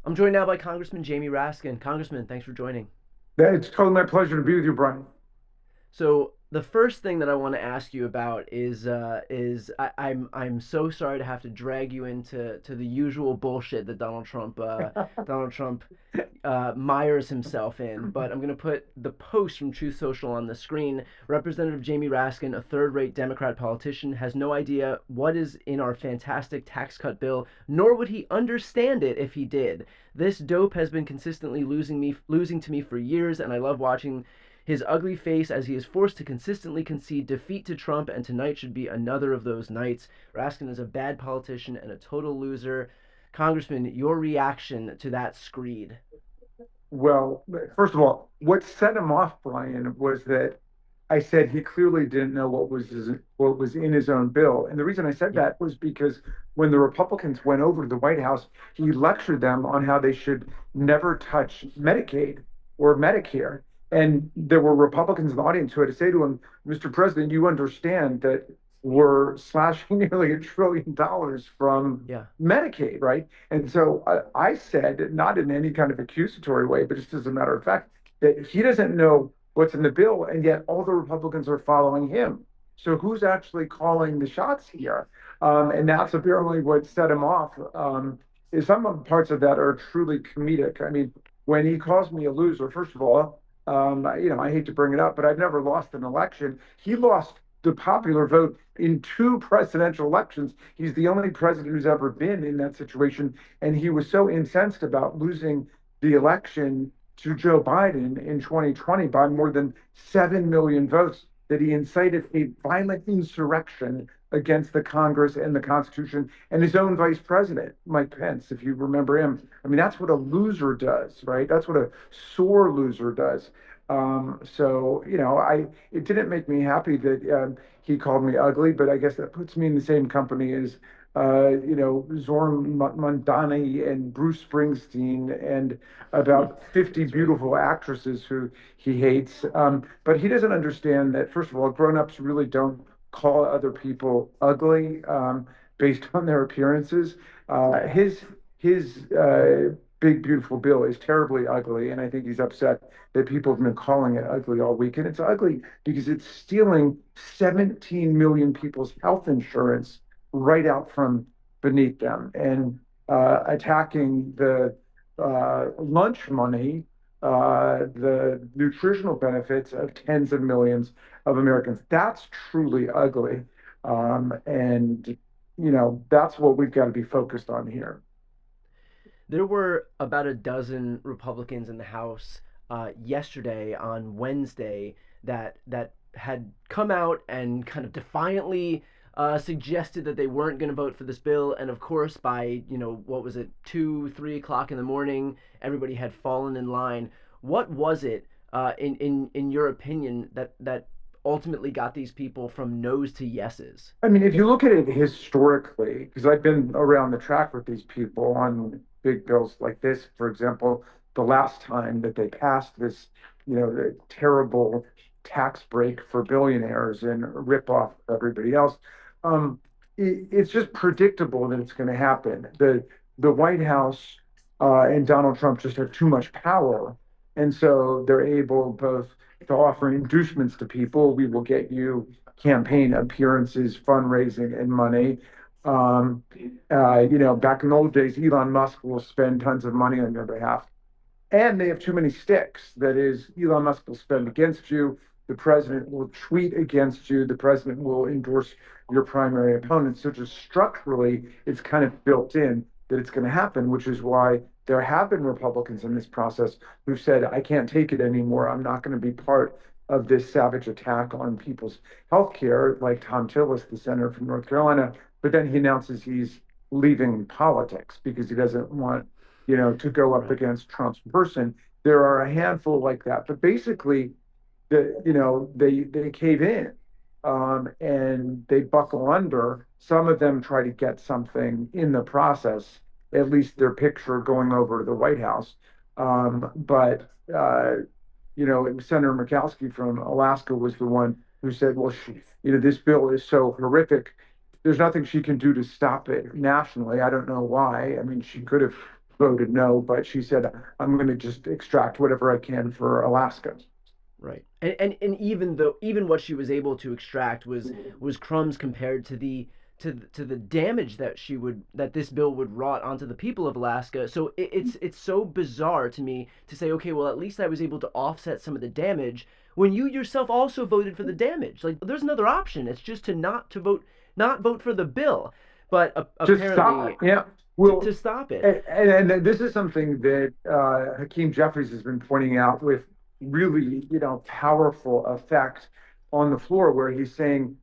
I'm joined now by Congressman Jamie Raskin. Congressman, thanks for joining. It's totally my pleasure to be with you, Brian. So the first thing that I want to ask you about is I'm so sorry to have to drag you into the usual bullshit that Donald Trump mires himself in, but I'm going to put the post from Truth Social on the screen. Representative Jamie Raskin, a third rate Democrat politician, has no idea what is in our fantastic tax cut bill, nor would he understand it if he did. This dope has been consistently losing to me for years, and I love watching his ugly face as he is forced to consistently concede defeat to Trump, and tonight should be another of those nights. Raskin is a bad politician and a total loser. Congressman, your reaction to that screed? Well, first of all, what set him off, Brian, was that I said he clearly didn't know what was in his own bill. And the reason I said Yeah. that was because when the Republicans went over to the White House, he lectured them on how they should never touch Medicaid or Medicare. And there were Republicans in the audience who had to say to him, Mr. President, you understand that we're slashing nearly $1 trillion from Yeah. Medicaid, right? And so I said, not in any kind of accusatory way, but just as a matter of fact, that he doesn't know what's in the bill, and yet all the Republicans are following him. So who's actually calling the shots here? And that's apparently what set him off. Is some of parts of that are truly comedic. I mean, when he calls me a loser, first of all, I hate to bring it up, but I've never lost an election. He lost the popular vote in two presidential elections. He's the only president who's ever been in that situation. And he was so incensed about losing the election to Joe Biden in 2020 by more than 7 million votes that he incited a violent insurrection against the Congress and the Constitution and his own vice president, Mike Pence, if you remember him. I mean, that's what a loser does, right? That's what a sore loser does. So it didn't make me happy that he called me ugly, but I guess that puts me in the same company as Zorn Mondani and Bruce Springsteen and about 50 beautiful actresses who he hates. But he doesn't understand that, first of all, grown-ups really don't call other people ugly based on their appearances. Yeah. His big beautiful bill is terribly ugly, and I think he's upset that people have been calling it ugly all week. And it's ugly because it's stealing 17 million people's health insurance right out from beneath them and attacking the lunch money, the nutritional benefits of tens of millions of Americans. That's truly ugly. And that's what we've got to be focused on here. There were about a dozen Republicans in the House yesterday on Wednesday that had come out and kind of defiantly suggested that they weren't going to vote for this bill. And of course, by what was it, 2, 3 o'clock in the morning, everybody had fallen in line. What was it, in your opinion, that ultimately got these people from no's to yeses? I mean, if you look at it historically, because I've been around the track with these people on big bills like this, for example, the last time that they passed this, the terrible tax break for billionaires and rip off everybody else, it's just predictable that it's going to happen. The White House and Donald Trump just have too much power, and so they're able both to offer inducements to people. We will get you campaign appearances, fundraising, and money. Back in the old days, Elon Musk will spend tons of money on your behalf. And they have too many sticks. That is, Elon Musk will spend against you. The president will tweet against you. The president will endorse your primary opponent. So just structurally, it's kind of built in that it's going to happen, which is why there have been Republicans in this process who've said, I can't take it anymore. I'm not going to be part of this savage attack on people's health care, like Tom Tillis, the senator from North Carolina. But then he announces he's leaving politics because he doesn't want, to go up Right. against Trump's person. There are a handful like that, but basically, they cave in and they buckle under. Some of them try to get something in the process, at least their picture going over to the White House. But Senator Murkowski from Alaska was the one who said, well, this bill is so horrific. There's nothing she can do to stop it nationally. I don't know why. I mean, she could have voted no, but she said, I'm going to just extract whatever I can for Alaska. Right. And even though even what she was able to extract was crumbs compared to the damage that she would that this bill would wrought onto the people of Alaska. So it's so bizarre to me to say, okay, well at least I was able to offset some of the damage when you yourself also voted for the damage. Like there's another option. It's just not vote for the bill. But Just stop apparently it. Yeah. Well, to stop it. and this is something that Hakeem Jeffries has been pointing out with really, powerful effect on the floor, where he's saying,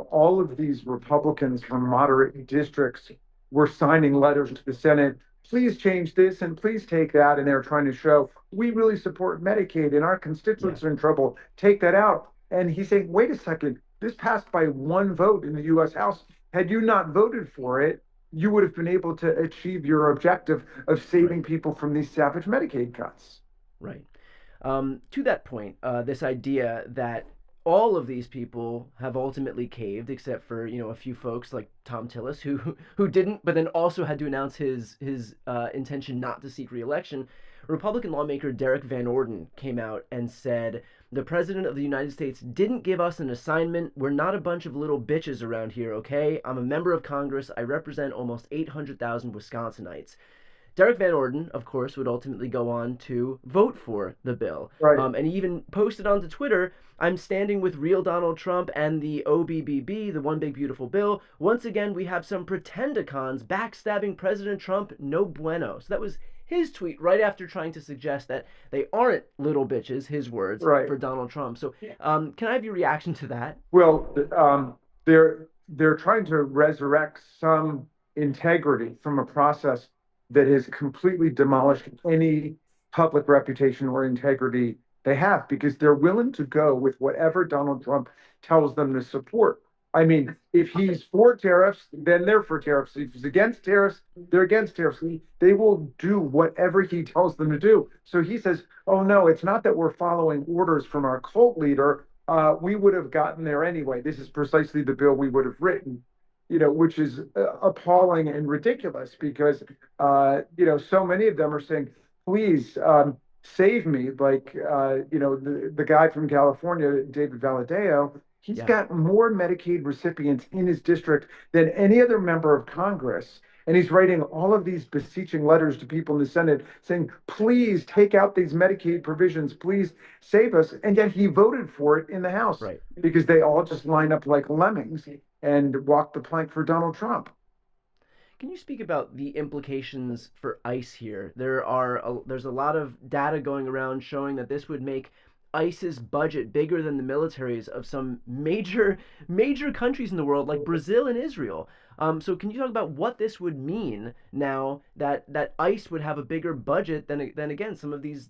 all of these Republicans from moderate districts were signing letters to the Senate. Please change this and please take that. And they're trying to show we really support Medicaid and our Yeah. constituents are in trouble. Take that out. And he's saying, wait a second, this passed by one vote in the US House. Had you not voted for it, you would have been able to achieve your objective of Right. saving people from these savage Medicaid cuts. Right. To that point, this idea that all of these people have ultimately caved, except for a few folks like Tom Tillis who didn't, but then also had to announce his intention not to seek reelection. Republican lawmaker Derek Van Orden came out and said the president of the United States didn't give us an assignment. We're not a bunch of little bitches around here, okay? I'm a member of Congress. I represent almost 800,000 Wisconsinites. Derek Van Orden, of course, would ultimately go on to vote for the bill. Right. And he even posted onto Twitter, I'm standing with real Donald Trump and the OBBB, the One Big Beautiful Bill. Once again, we have some pretendicons backstabbing President Trump, no bueno. So that was his tweet right after trying to suggest that they aren't little bitches, his words, Right. for Donald Trump. So can I have your reaction to that? Well, they're trying to resurrect some integrity from a process that has completely demolished any public reputation or integrity they have, because they're willing to go with whatever Donald Trump tells them to support. I mean, if he's for tariffs, then they're for tariffs. If he's against tariffs, they're against tariffs. They will do whatever he tells them to do. So he says, oh no, it's not that we're following orders from our cult leader. We would have gotten there anyway. This is precisely the bill we would have written, which is appalling and ridiculous, because, so many of them are saying, please save me. Like, the guy from California, David Valadao, he's Yeah. got more Medicaid recipients in his district than any other member of Congress. And he's writing all of these beseeching letters to people in the Senate saying, please take out these Medicaid provisions, please save us. And yet he voted for it in the House Right. because they all just line up like lemmings and walk the plank for Donald Trump. Can you speak about the implications for ICE here? There's a lot of data going around showing that this would make ICE's budget bigger than the militaries of some major countries in the world, like Brazil and Israel. So can you talk about what this would mean now that ICE would have a bigger budget than again some of these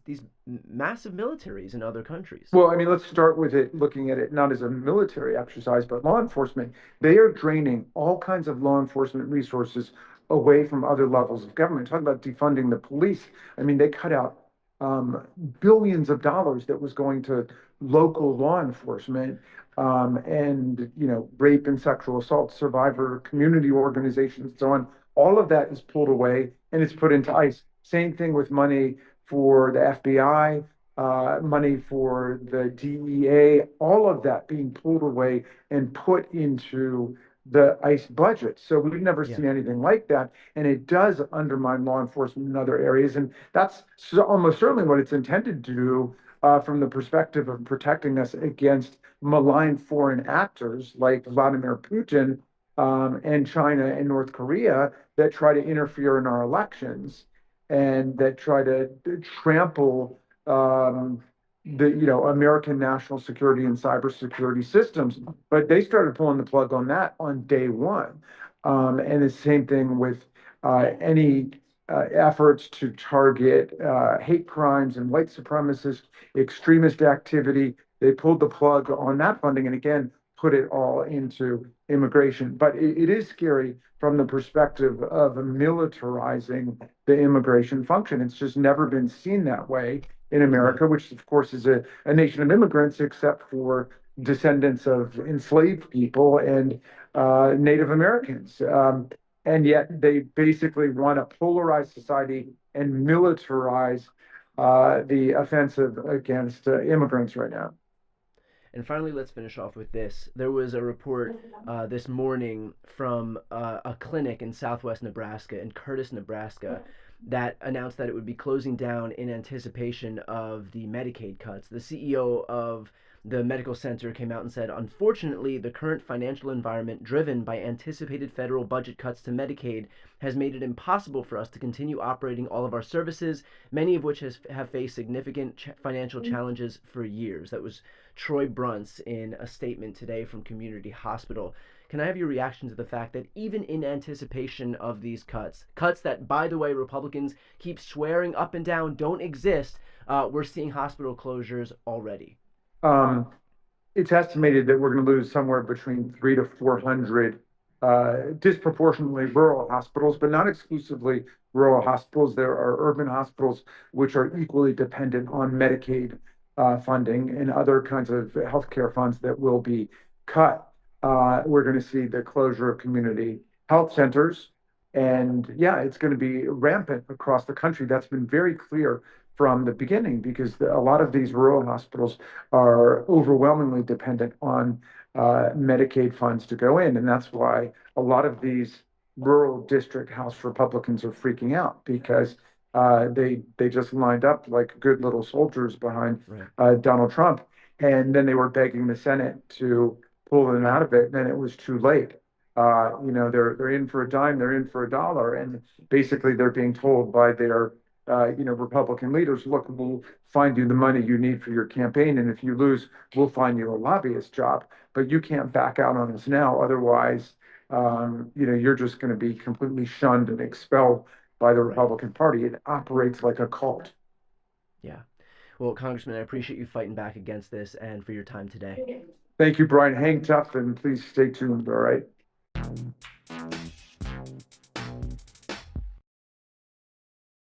massive militaries in other countries? Well, I mean, let's start with it, looking at it not as a military exercise, but law enforcement. They are draining all kinds of law enforcement resources away from other levels of government. Talk about defunding the police. I mean, they cut out um, billions of dollars that was going to local law enforcement, and rape and sexual assault survivor community organizations and so on. All of that is pulled away and it's put into ICE. Same thing with money for the FBI, money for the DEA, all of that being pulled away and put into the ICE budget. So we've never Yeah. seen anything like that. And it does undermine law enforcement in other areas. And that's almost certainly what it's intended to do, from the perspective of protecting us against malign foreign actors like Vladimir Putin, and China and North Korea that try to interfere in our elections and that try to trample the American national security and cybersecurity systems. But they started pulling the plug on that on day one. And the same thing with any efforts to target hate crimes and white supremacist extremist activity. They pulled the plug on that funding and again put it all into immigration. But it is scary from the perspective of militarizing the immigration function. It's just never been seen that way in Yeah. America, which of course is a nation of immigrants, except for descendants of enslaved people and Native Americans. And yet they basically want to polarize society and militarize the offensive against immigrants right now. And finally, let's finish off with this. There was a report this morning from a clinic in southwest Nebraska, in Curtis, Nebraska, that announced that it would be closing down in anticipation of the Medicaid cuts. The CEO of the medical center came out and said, unfortunately, the current financial environment driven by anticipated federal budget cuts to Medicaid has made it impossible for us to continue operating all of our services, many of which have faced significant financial challenges for years. That was Troy Brunts in a statement today from Community Hospital. Can I have your reaction to the fact that even in anticipation of these cuts that, by the way, Republicans keep swearing up and down don't exist, we're seeing hospital closures already? Um, it's estimated that we're going to lose somewhere between 300 to 400 disproportionately rural hospitals, but not exclusively rural hospitals. There are urban hospitals which are equally dependent on Medicaid funding and other kinds of healthcare funds that will be cut. We're going to see the closure of community health centers. And yeah, it's going to be rampant across the country. That's been very clear from the beginning because a lot of these rural hospitals are overwhelmingly dependent on Medicaid funds to go in. And that's why a lot of these rural district House Republicans are freaking out because they just lined up like good little soldiers behind Right. Donald Trump. And then they were begging the Senate to pull them out of it. And then it was too late. They're in for a dime, they're in for a dollar. And basically they're being told by their Republican leaders, look, we'll find you the money you need for your campaign. And if you lose, we'll find you a lobbyist job. But you can't back out on us now. Otherwise, you're just going to be completely shunned and expelled by the Right. Republican Party. It operates like a cult. Yeah. Well, Congressman, I appreciate you fighting back against this and for your time today. Thank you, Brian. Hang tough and please stay tuned. All right.